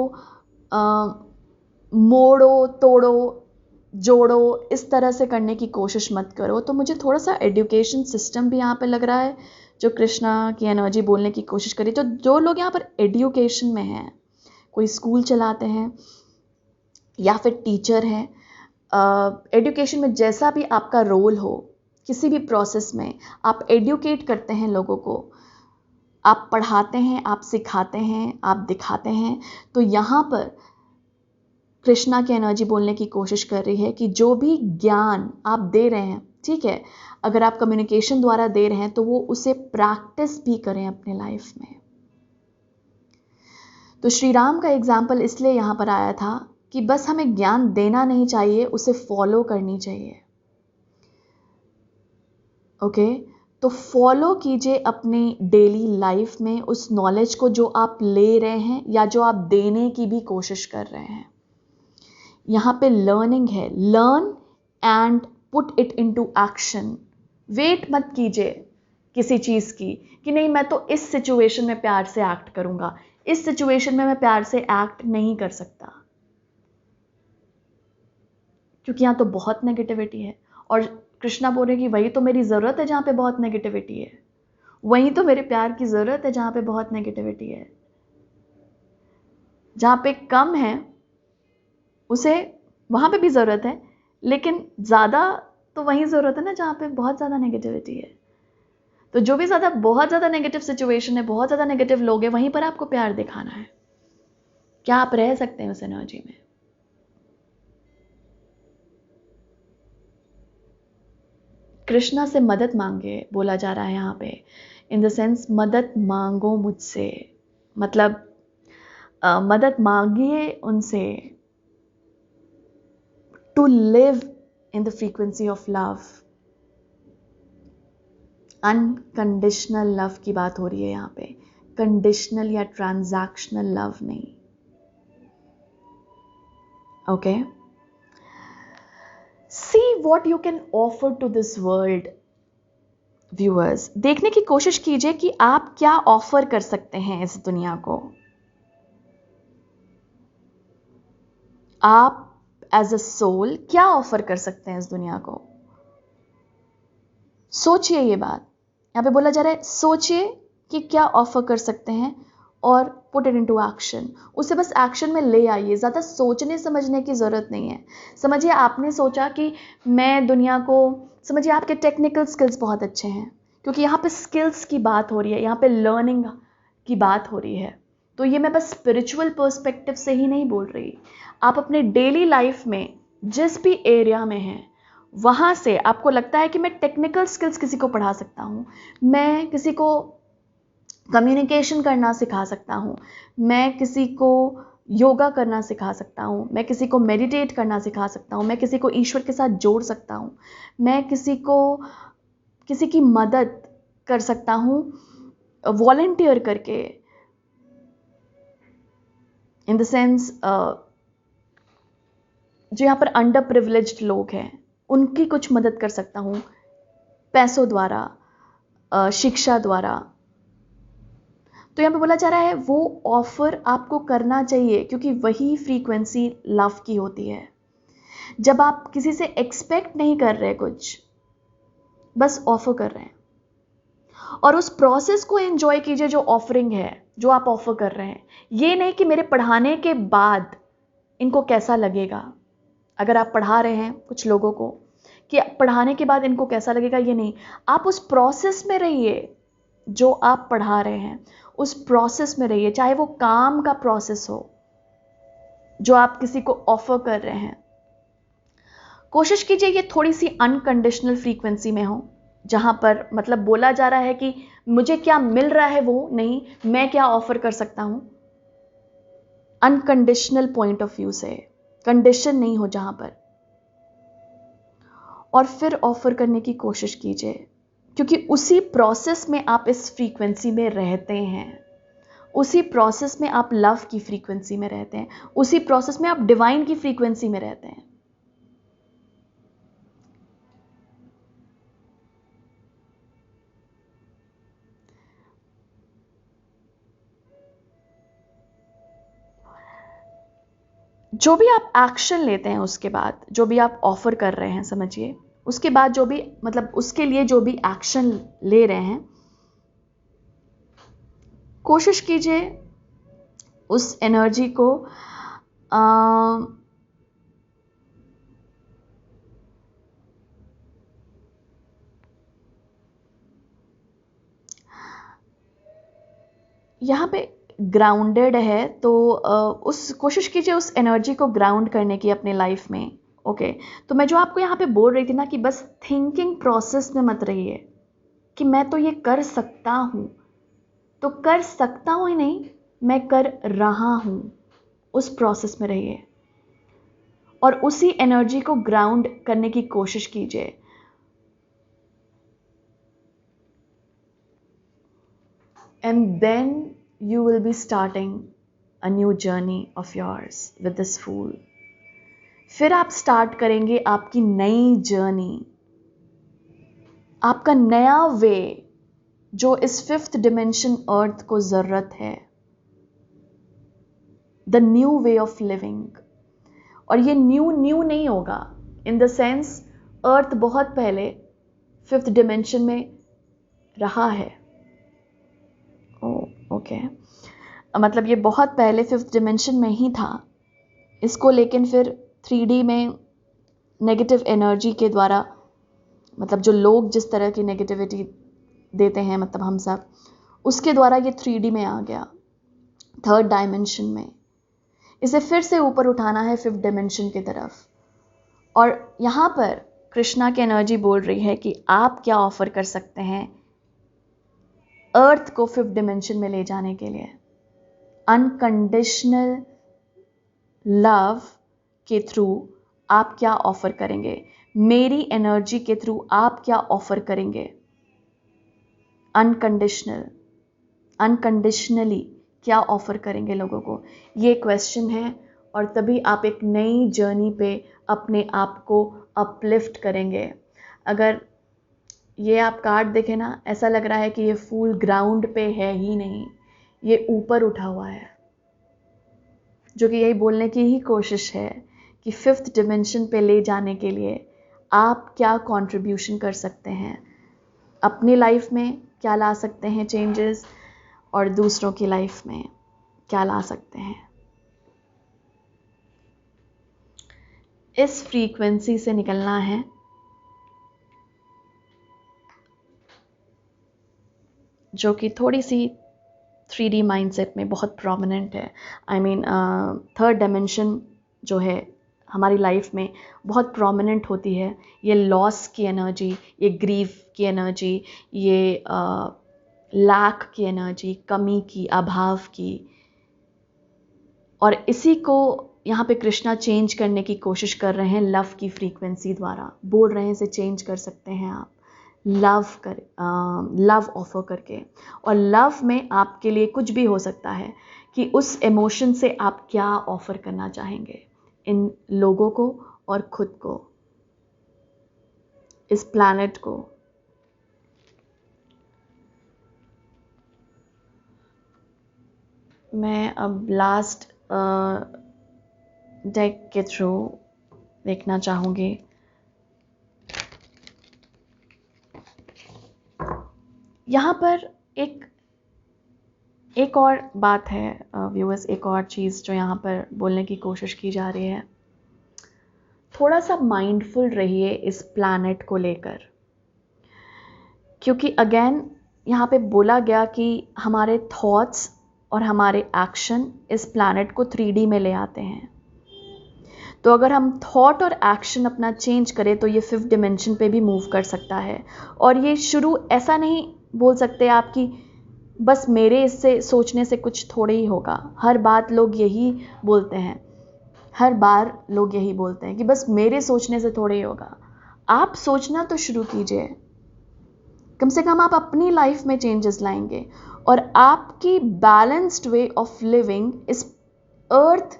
S1: मोड़ो, तोड़ो, जोड़ो, इस तरह से करने की कोशिश मत करो। तो मुझे थोड़ा सा एजुकेशन सिस्टम भी यहाँ पे लग रहा है, जो कृष्णा की एनर्जी बोलने की कोशिश करी। तो जो लोग यहाँ पर एजुकेशन में हैं, कोई स्कूल चलाते हैं या फिर टीचर हैं, एजुकेशन में जैसा भी आपका रोल हो, किसी भी प्रोसेस में आप एडुकेट करते हैं लोगों को, आप पढ़ाते हैं, आप सिखाते हैं, आप दिखाते हैं। तो यहाँ पर कृष्णा की एनर्जी बोलने की कोशिश कर रही है कि जो भी ज्ञान आप दे रहे हैं, ठीक है, अगर आप कम्युनिकेशन द्वारा दे रहे हैं तो वो उसे प्रैक्टिस भी करें अपने लाइफ में। तो श्री राम का एग्जाम्पल इसलिए यहाँ पर आया था कि बस हमें ज्ञान देना नहीं चाहिए, उसे फॉलो करनी चाहिए। ओके, तो फॉलो कीजिए अपनी डेली लाइफ में उस नॉलेज को जो आप ले रहे हैं या जो आप देने की भी कोशिश कर रहे हैं। यहाँ पे लर्निंग है, learn and put it into action. Wait मत कीजिए किसी चीज़ की कि नहीं मैं तो इस सिचुएशन में प्यार से एक्ट करूँगा, इस सिचुएशन में मैं प्यार से एक्ट नहीं कर सकता, क्योंकि यहाँ तो बहुत नेगेटिविटी है। और कृष्णा बोल रहे कि वही तो मेरी ज़रूरत है जहाँ पे बहुत नेगेटिविटी है, वही तो मेरे प्यार की ज़रूरत है जहाँ पे बहुत नेगेटिविटी है। जहाँ पे कम है उसे वहाँ पे भी ज़रूरत है, लेकिन ज़्यादा तो वहीं ज़रूरत है ना जहाँ पे बहुत ज़्यादा नेगेटिविटी है। तो जो भी बहुत ज़्यादा नेगेटिव सिचुएशन है, बहुत ज़्यादा नेगेटिव लोग हैं, वहीं पर आपको प्यार दिखाना है। क्या आप रह सकते हैं उस एनर्जी में? कृष्णा से मदद मांगे बोला जा रहा है यहाँ पे, इन द सेंस मदद मांगो मुझसे, मतलब मदद मांगिए उनसे, to live in the frequency of love. Unconditional love की बात हो रही है यहाँ पे, कंडीशनल या ट्रांजैक्शनल लव नहीं। Okay, see what you can offer to this world. Viewers, देखने की कोशिश कीजिए कि आप क्या ऑफर कर सकते हैं इस दुनिया को। आप एज अ सोल क्या ऑफर कर सकते हैं इस दुनिया को? सोचिए ये बात, यहाँ पे बोला जा रहा है सोचिए कि क्या ऑफर कर सकते हैं और पुट इट इनटू एक्शन। उसे बस एक्शन में ले आइए, ज़्यादा सोचने समझने की ज़रूरत नहीं है। समझिए आपने सोचा कि मैं दुनिया को, समझिए आपके टेक्निकल स्किल्स बहुत अच्छे हैं, क्योंकि यहाँ पे स्किल्स की बात हो रही है, यहाँ पे लर्निंग की बात हो रही है। तो ये मैं बस स्पिरिचुअल पर्सपेक्टिव से ही नहीं बोल रही, आप अपने डेली लाइफ में जिस भी एरिया में हैं वहाँ से आपको लगता है कि मैं टेक्निकल स्किल्स किसी को पढ़ा सकता हूँ, मैं किसी को कम्युनिकेशन करना सिखा सकता हूँ, मैं किसी को योगा करना सिखा सकता हूँ, मैं किसी को मेडिटेट करना सिखा सकता हूँ, मैं किसी को ईश्वर के साथ जोड़ सकता हूँ, मैं किसी की मदद कर सकता हूँ वॉलंटियर करके, इन द सेंस जो यहाँ पर अंडर प्रिविलेज्ड लोग हैं उनकी कुछ मदद कर सकता हूँ पैसों द्वारा, शिक्षा द्वारा। तो यहाँ पे बोला जा रहा है वो ऑफर आपको करना चाहिए, क्योंकि वही फ्रीक्वेंसी लव की होती है। जब आप किसी से एक्सपेक्ट नहीं कर रहे कुछ, बस ऑफर कर रहे हैं, और उस प्रोसेस को एंजॉय कीजिए जो ऑफरिंग है, जो आप ऑफर कर रहे हैं। ये नहीं कि मेरे पढ़ाने के बाद इनको कैसा लगेगा। अगर आप पढ़ा रहे हैं कुछ लोगों को कि पढ़ाने के बाद इनको कैसा लगेगा, ये नहीं, आप उस प्रोसेस में रहिए जो आप पढ़ा रहे हैं, उस प्रोसेस में रहिए, चाहे वो काम का प्रोसेस हो जो आप किसी को ऑफर कर रहे हैं। कोशिश कीजिए ये थोड़ी सी अनकंडीशनल फ्रीक्वेंसी में हो, जहां पर मतलब बोला जा रहा है कि मुझे क्या मिल रहा है वो नहीं, मैं क्या ऑफर कर सकता हूं। अनकंडीशनल पॉइंट ऑफ व्यू से, कंडीशन नहीं हो जहां पर, और फिर ऑफर करने की कोशिश कीजिए, क्योंकि उसी प्रोसेस में आप इस फ्रीक्वेंसी में रहते हैं, उसी प्रोसेस में आप लव की फ्रीक्वेंसी में रहते हैं, उसी प्रोसेस में आप डिवाइन की फ्रीक्वेंसी में रहते हैं। जो भी आप एक्शन लेते हैं, उसके बाद जो भी आप ऑफर कर रहे हैं, समझिए उसके बाद जो भी, मतलब उसके लिए जो भी एक्शन ले रहे हैं, कोशिश कीजिए उस एनर्जी को यहाँ पे ग्राउंडेड है, तो उस कोशिश कीजिए उस एनर्जी को ग्राउंड करने की अपने लाइफ में। ओके, तो मैं जो आपको यहाँ पे बोल रही थी ना कि बस थिंकिंग प्रोसेस में मत रहिए कि मैं तो ये कर सकता हूँ, तो कर सकता हूँ ही नहीं, मैं कर रहा हूँ, उस प्रोसेस में रहिए और उसी एनर्जी को ग्राउंड करने की कोशिश कीजिए। And then you will be starting a new journey of yours with this fool. फिर आप स्टार्ट करेंगे आपकी नई जर्नी, आपका नया वे, जो इस 5th डिमेंशन अर्थ को जरूरत है, the new way of living. और ये न्यू नहीं होगा, इन द सेंस अर्थ बहुत पहले 5th डिमेंशन में रहा है। ओके, मतलब ये बहुत पहले 5th डिमेंशन में ही था इसको, लेकिन फिर 3D में नेगेटिव एनर्जी के द्वारा, मतलब जो लोग जिस तरह की नेगेटिविटी देते हैं, मतलब हम सब, उसके द्वारा ये 3D में आ गया, 3rd डायमेंशन में। इसे फिर से ऊपर उठाना है 5th डायमेंशन की तरफ। और यहाँ पर कृष्णा की एनर्जी बोल रही है कि आप क्या ऑफर कर सकते हैं अर्थ को 5th डायमेंशन में ले जाने के लिए। अनकंडीशनल लव के थ्रू आप क्या ऑफर करेंगे, मेरी एनर्जी के थ्रू आप क्या ऑफर करेंगे। अनकंडीशनली क्या ऑफर करेंगे लोगों को, ये क्वेश्चन है। और तभी आप एक नई जर्नी पे अपने आप को अपलिफ्ट करेंगे। अगर ये आप कार्ड देखें ना, ऐसा लग रहा है कि ये फूल ग्राउंड पे है ही नहीं, ये ऊपर उठा हुआ है, जो कि यही बोलने की ही कोशिश है कि 5th डायमेंशन पे ले जाने के लिए आप क्या कंट्रीब्यूशन कर सकते हैं, अपनी लाइफ में क्या ला सकते हैं चेंजेस, और दूसरों की लाइफ में क्या ला सकते हैं। इस फ्रीक्वेंसी से निकलना है। जो कि थोड़ी सी 3D माइंडसेट में बहुत प्रोमिनेंट है। आई मीन 3rd डायमेंशन जो है हमारी लाइफ में बहुत प्रोमिनेंट होती है। ये लॉस की एनर्जी, ये ग्रीफ की एनर्जी, ये लैक की एनर्जी, कमी की, अभाव की। और इसी को यहाँ पे कृष्णा चेंज करने की कोशिश कर रहे हैं लव की फ्रीक्वेंसी द्वारा। बोल रहे हैं इसे चेंज कर सकते हैं आप लव ऑफर करके। और लव में आपके लिए कुछ भी हो सकता है कि उस इमोशन से आप क्या ऑफर करना चाहेंगे इन लोगों को और खुद को, इस प्लैनेट को। मैं अब लास्ट डेक के थ्रू देखना चाहूँगी। यहाँ पर एक और बात है व्यूअर्स, एक और चीज़ जो यहाँ पर बोलने की कोशिश की जा रही है। थोड़ा सा माइंडफुल रहिए इस प्लैनेट को लेकर, क्योंकि अगेन यहाँ पे बोला गया कि हमारे थॉट्स और हमारे एक्शन इस प्लैनेट को 3D में ले आते हैं। तो अगर हम थॉट और एक्शन अपना चेंज करें तो ये 5th डायमेंशन पे भी मूव कर सकता है। और ये शुरू ऐसा नहीं बोल सकते आप कि बस मेरे इससे सोचने से कुछ थोड़े ही होगा। हर बात लोग यही बोलते हैं, हर बार लोग यही बोलते हैं कि बस मेरे सोचने से थोड़े ही होगा। आप सोचना तो शुरू कीजिए, कम से कम आप अपनी लाइफ में चेंजेस लाएंगे। और आपकी बैलेंस्ड वे ऑफ लिविंग इस अर्थ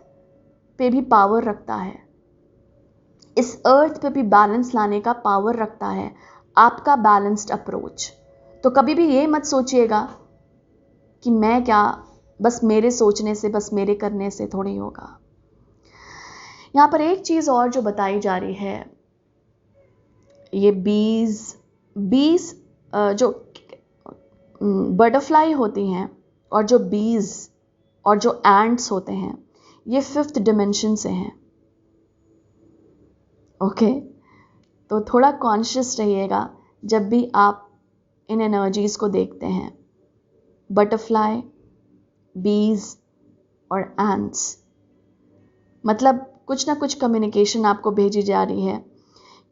S1: पे भी पावर रखता है, इस अर्थ पे भी बैलेंस लाने का पावर रखता है आपका बैलेंस्ड अप्रोच। तो कभी भी ये मत सोचिएगा कि मैं क्या, बस मेरे सोचने से, बस मेरे करने से थोड़ी होगा। यहाँ पर एक चीज़ और जो बताई जा रही है, ये बीज जो बटरफ्लाई होती हैं और जो बीज और जो एंट्स होते हैं, ये 5th डायमेंशन से हैं। ओके, तो थोड़ा कॉन्शियस रहिएगा जब भी आप इन एनर्जीज को देखते हैं, बटरफ्लाई, बीज और एंट्स। मतलब कुछ ना कुछ कम्युनिकेशन आपको भेजी जा रही है,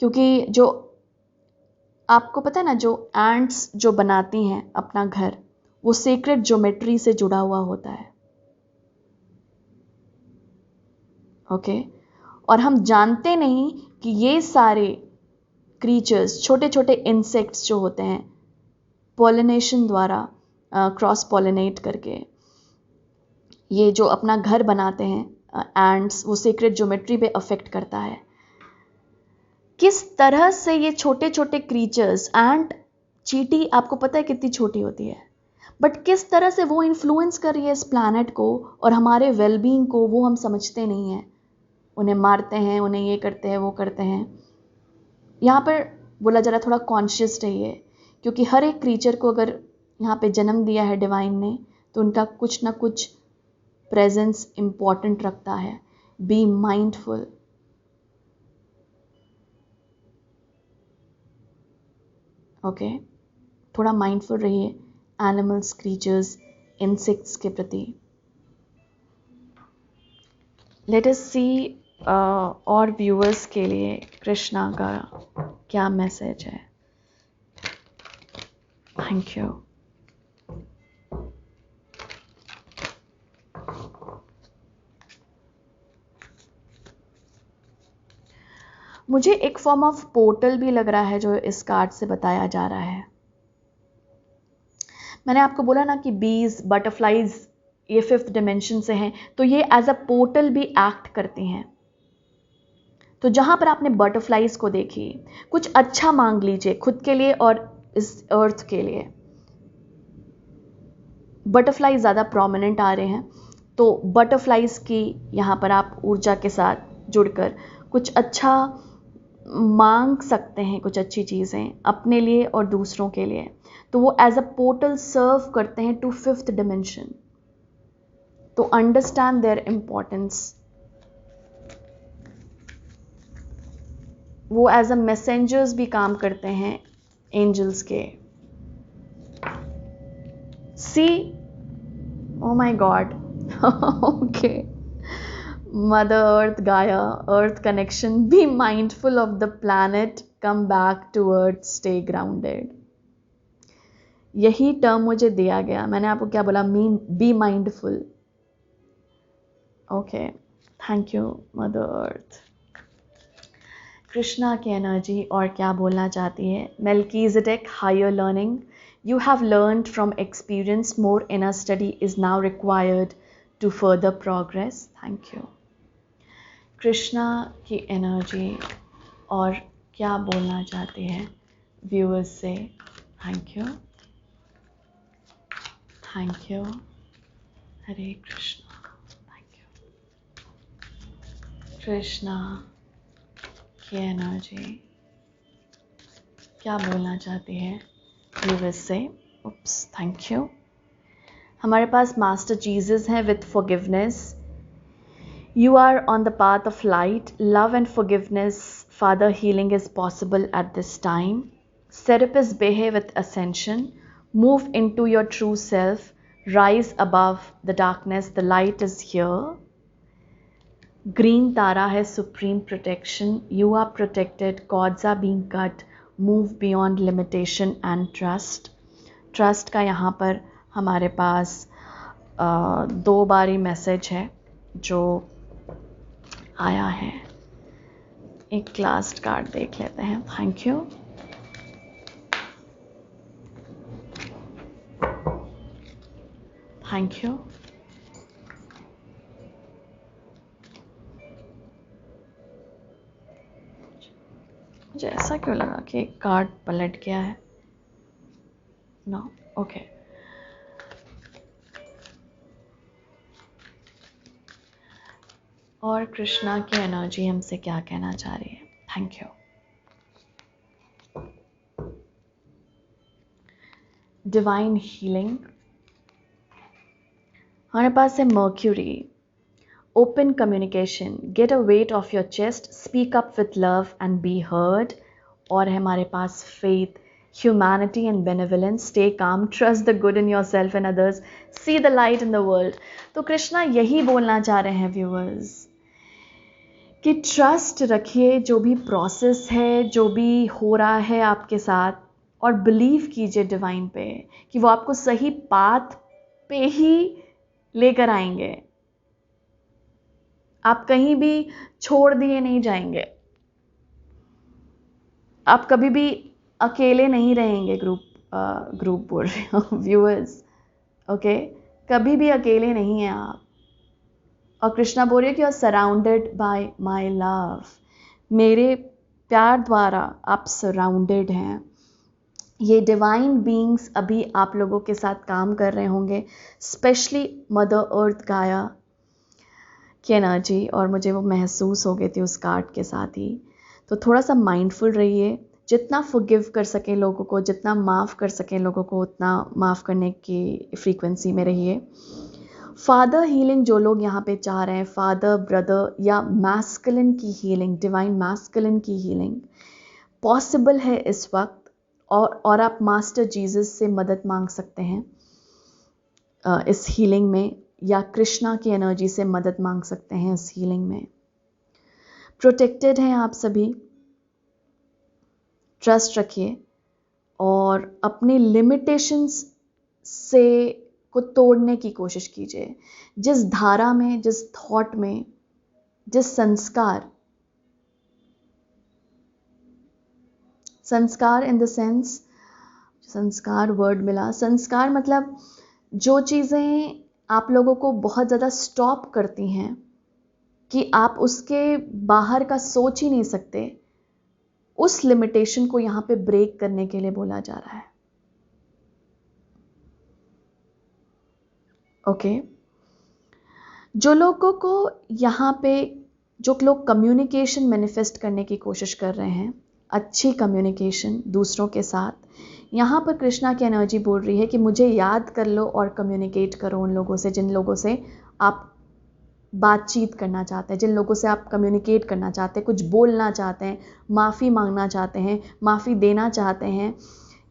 S1: क्योंकि जो आपको पता है ना, जो एंट्स जो बनाती हैं अपना घर, वो सीक्रेट ज्योमेट्री से जुड़ा हुआ होता है। ओके, और हम जानते नहीं कि ये सारे क्रीचर्स, छोटे छोटे इंसेक्ट्स जो होते हैं, पॉलिनेशन द्वारा क्रॉस पॉलिनेट करके ये जो अपना घर बनाते हैं एंड्स, वो सीक्रेट ज्योमेट्री पे अफेक्ट करता है। किस तरह से ये छोटे छोटे क्रीचर्स, एंट, चींटी आपको पता है कितनी छोटी होती है, बट किस तरह से वो इन्फ्लुएंस कर रही है इस प्लैनेट को और हमारे वेलबींग को, वो हम समझते नहीं हैं। उन्हें मारते हैं, उन्हें ये करते हैं, वो करते हैं। यहाँ पर बोला जा रहा थोड़ा कॉन्शियस रहिए, क्योंकि हर एक क्रीचर को अगर यहाँ पे जन्म दिया है डिवाइन ने, तो उनका कुछ ना कुछ प्रेजेंस इम्पॉर्टेंट रखता है। B mindful. ओके, थोड़ा माइंडफुल रहिए एनिमल्स, क्रीचर्स, इंसेक्ट्स के प्रति। लेट अस सी और व्यूअर्स के लिए कृष्णा का क्या मैसेज है। Thank you. मुझे एक फॉर्म ऑफ पोर्टल भी लग रहा है जो इस कार्ड से बताया जा रहा है। मैंने आपको बोला ना कि बीज, बटरफ्लाइज ये 5th डिमेंशन से हैं, तो ये एज अ पोर्टल भी एक्ट करती हैं। तो जहां पर आपने बटरफ्लाइज को देखी, कुछ अच्छा मांग लीजिए खुद के लिए और इस अर्थ के लिए। बटरफ्लाई ज़्यादा प्रोमिनेंट आ रहे हैं, तो बटरफ्लाइज की यहाँ पर आप ऊर्जा के साथ जुड़कर कुछ अच्छा मांग सकते हैं, कुछ अच्छी चीज़ें अपने लिए और दूसरों के लिए। तो वो एज अ पोर्टल सर्व करते हैं टू 5th डिमेंशन। तो अंडरस्टैंड देयर इम्पोर्टेंस। वो एज अ मैसेंजर्स भी काम करते हैं एंजल्स के। See, oh my god, okay, mother earth, Gaia, earth connection, be mindful of the planet, come back to earth, stay grounded. यही term मुझे दिया गया। मैंने आपको क्या बोला? Be mindful. Okay, thank you mother earth. Krishna की एनर्जी और क्या बोलना चाहती है? Melchizedek, higher learning, you have learned from experience, more inner study is now required to further progress. Thank you. Krishna की एनर्जी और क्या बोलना चाहती है व्यूअर्स से? Thank you, thank you, Hare Krishna, thank you. Krishna की एनर्जी क्या बोलना चाहती है व्यूअर्स से? उप्स, थैंक यू। हमारे पास मास्टर जीसस हैं with forgiveness. You are on the path of light, love and forgiveness. Father, healing is possible at this time. Serapis, behave with ascension. Move into your true self. Rise above the darkness. The light is here. Green Tara has supreme protection. You are protected. Cords are being cut. Move beyond limitation and trust. Trust का यहाँ पर हमारे पास 2 बारी message है जो आया है। एक लास्ट कार्ड देख लेते हैं। Thank you. Thank you. मुझे ऐसा क्यों लगा कि कार्ड पलट गया है? No, okay. और कृष्णा की एनर्जी हमसे क्या कहना चाह रही है? Thank you. डिवाइन हीलिंग हमारे पास है। Mercury, open communication, get a weight off your chest, speak up with love and be heard. और है हमारे पास faith, humanity and benevolence, stay calm, trust the good in yourself and others, see the light in the world. तो कृष्णा यही बोलना चाह रहे हैं व्यूअर्स कि ट्रस्ट रखिए जो भी प्रोसेस है, जो भी हो रहा है आपके साथ, और बिलीव कीजिए डिवाइन पे कि वो आपको सही पाथ पे ही लेकर आएंगे। आप कहीं भी छोड़ दिए नहीं जाएंगे। आप कभी भी अकेले नहीं रहेंगे। ग्रुप बोल रहे हो व्यूअर्स, ओके, कभी भी अकेले नहीं हैं आप। और कृष्णा बोल रही है कि you are surrounded by my love, मेरे प्यार द्वारा आप सराउंडेड हैं। ये डिवाइन बीइंग्स अभी आप लोगों के साथ काम कर रहे होंगे, स्पेशली मदर अर्थ गाया की एनर्जी, और मुझे वो महसूस हो गई थी उस कार्ड के साथ ही। तो थोड़ा सा माइंडफुल रहिए, जितना फॉरगिव कर सकें लोगों को, जितना माफ़ कर सकें लोगों को, उतना माफ़ करने की फ्रीक्वेंसी में रहिए। फादर हीलिंग जो लोग यहाँ पे चाह रहे हैं, फादर, ब्रदर या मैस्कुलिन की हीलिंग, डिवाइन मैस्कुलिन की हीलिंग पॉसिबल है इस वक्त। और आप मास्टर जीसस से मदद मांग सकते हैं इस हीलिंग में, या कृष्णा की एनर्जी से मदद मांग सकते हैं इस हीलिंग में। प्रोटेक्टेड हैं आप सभी, ट्रस्ट रखिए और अपने लिमिटेशंस से को तोड़ने की कोशिश कीजिए। जिस धारा में, जिस थॉट में, जिस संस्कार इन द सेंस, संस्कार वर्ड मिला, संस्कार मतलब जो चीज़ें आप लोगों को बहुत ज़्यादा स्टॉप करती हैं कि आप उसके बाहर का सोच ही नहीं सकते, उस लिमिटेशन को यहाँ पे ब्रेक करने के लिए बोला जा रहा है। ओके जो लोगों को यहाँ पे, जो लोग कम्युनिकेशन मैनिफेस्ट करने की कोशिश कर रहे हैं, अच्छी कम्युनिकेशन दूसरों के साथ, यहाँ पर कृष्णा की एनर्जी बोल रही है कि मुझे याद कर लो और कम्युनिकेट करो उन लोगों से जिन लोगों से आप बातचीत करना चाहते हैं, जिन लोगों से आप कम्युनिकेट करना चाहते हैं, कुछ बोलना चाहते हैं, माफ़ी मांगना चाहते हैं, माफ़ी देना चाहते हैं,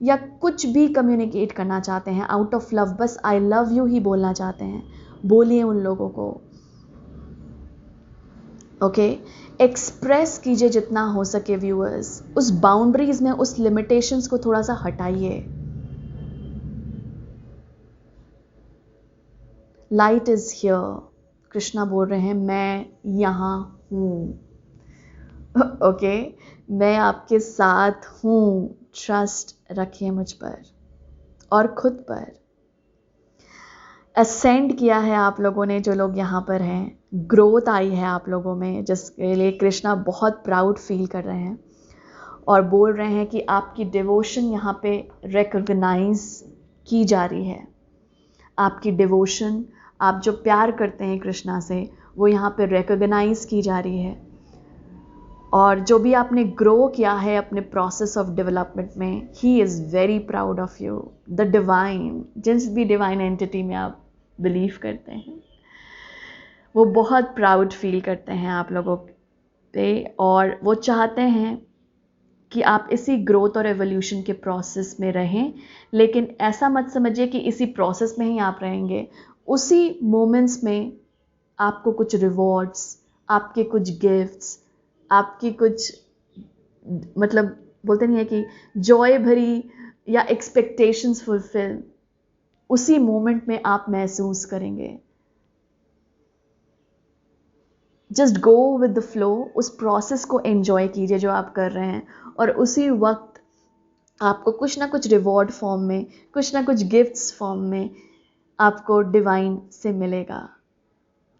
S1: या कुछ भी कम्युनिकेट करना चाहते हैं आउट ऑफ लव, बस आई लव यू ही बोलना चाहते हैं, बोलिए उन लोगों को। ओके एक्सप्रेस कीजिए जितना हो सके व्यूअर्स, उस बाउंड्रीज में, उस लिमिटेशंस को थोड़ा सा हटाइए। लाइट इज हियर, कृष्णा बोल रहे हैं मैं यहाँ हूँ। ओके मैं आपके साथ हूँ, ट्रस्ट रखिए मुझ पर और खुद पर। असेंड किया है आप लोगों ने, जो लोग यहाँ पर हैं, ग्रोथ आई है आप लोगों में, जिसके लिए कृष्णा बहुत प्राउड फील कर रहे हैं और बोल रहे हैं कि आपकी डिवोशन यहाँ पे रिकॉग्नाइज की जा रही है। आपकी डिवोशन, आप जो प्यार करते हैं कृष्णा से, वो यहाँ पे रिकॉग्नाइज की जा रही है। और जो भी आपने ग्रो किया है अपने प्रोसेस ऑफ डेवलपमेंट में, he is very proud of you. The divine, जिस भी डिवाइन एंटिटी में आप बिलीव करते हैं, वो बहुत प्राउड फील करते हैं आप लोगों पे और वो चाहते हैं कि आप इसी ग्रोथ और एवोल्यूशन के प्रोसेस में रहें। लेकिन ऐसा मत समझिए कि इसी प्रोसेस में ही आप रहेंगे, उसी मोमेंट्स में आपको कुछ रिवॉर्ड्स, आपके कुछ गिफ्ट्स, आपकी कुछ, मतलब बोलते नहीं है कि जॉय भरी या एक्सपेक्टेशंस फुलफिल, उसी मोमेंट में आप महसूस करेंगे। Just go with the flow, उस प्रोसेस को एंजॉय कीजिए जो आप कर रहे हैं, और उसी वक्त आपको कुछ ना कुछ रिवॉर्ड फॉर्म में, कुछ ना कुछ गिफ्ट्स फॉर्म में आपको डिवाइन से मिलेगा।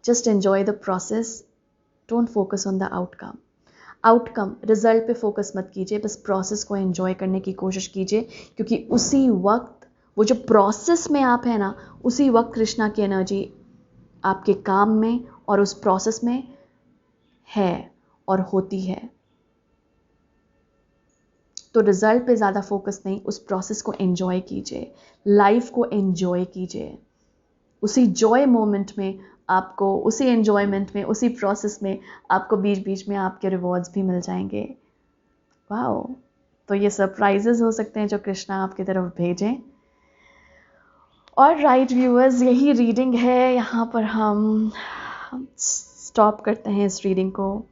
S1: Just enjoy the process, don't focus on the outcome, result पे फोकस मत कीजिए, बस प्रोसेस को एंजॉय करने की कोशिश कीजिए, क्योंकि उसी वक्त, वो जो प्रोसेस में आप हैं ना, उसी वक्त कृष्णा की एनर्जी आपके काम में और उस प्रोसेस में है और होती है। तो रिजल्ट पे ज़्यादा फोकस नहीं, उस प्रोसेस को एंजॉय कीजिए, लाइफ को एंजॉय कीजिए। उसी जॉय मोमेंट में आपको, उसी एंजॉयमेंट में, उसी प्रोसेस में आपको बीच बीच में आपके रिवॉर्ड्स भी मिल जाएंगे। वाओ, तो ये सरप्राइजेस हो सकते हैं जो कृष्णा आपकी तरफ भेजें। और राइट व्यूअर्स, यही रीडिंग है, यहाँ पर हम स्टॉप करते हैं इस रीडिंग को,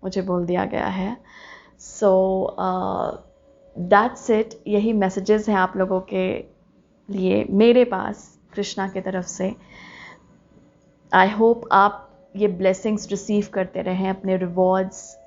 S1: मुझे बोल दिया गया है। सो दैट्स इट, यही मैसेजेस हैं आप लोगों के लिए मेरे पास कृष्णा की तरफ से। आई होप आप ये ब्लेसिंग्स रिसीव करते रहें, अपने रिवॉर्ड्स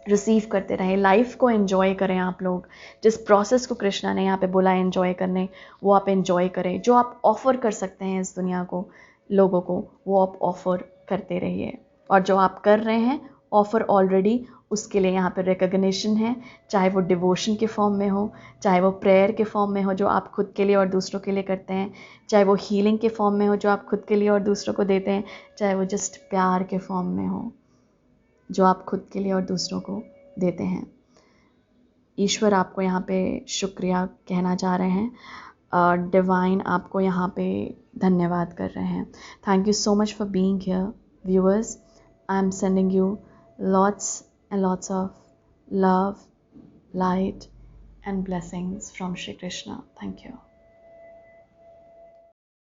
S1: रिसीव करते रहें, लाइफ को एंजॉय करें आप लोग। जिस प्रोसेस को कृष्णा ने यहाँ पे बोला एंजॉय करने, वो आप एंजॉय करें। जो आप ऑफ़र कर सकते हैं इस दुनिया को, लोगों को, वो आप ऑफ़र करते रहिए। और जो आप कर रहे हैं ऑफ़र ऑलरेडी, उसके लिए यहाँ पर रिकग्निशन है, चाहे वो डिवोशन के फॉर्म में हो, चाहे वो प्रेयर के फॉर्म में हो जो आप खुद के लिए और दूसरों के लिए करते हैं, चाहे वो हीलिंग के फॉर्म में हो जो आप खुद के लिए और दूसरों को देते हैं, चाहे वो जस्ट प्यार के फॉर्म में हो जो आप खुद के लिए और दूसरों को देते हैं। ईश्वर आपको यहाँ पे शुक्रिया कहना चाह रहे हैं, डिवाइन आपको यहाँ पे धन्यवाद कर रहे हैं। Thank you so much for being here viewers. I am sending you lots and lots of love, light and blessings from Shri Krishna. Thank you.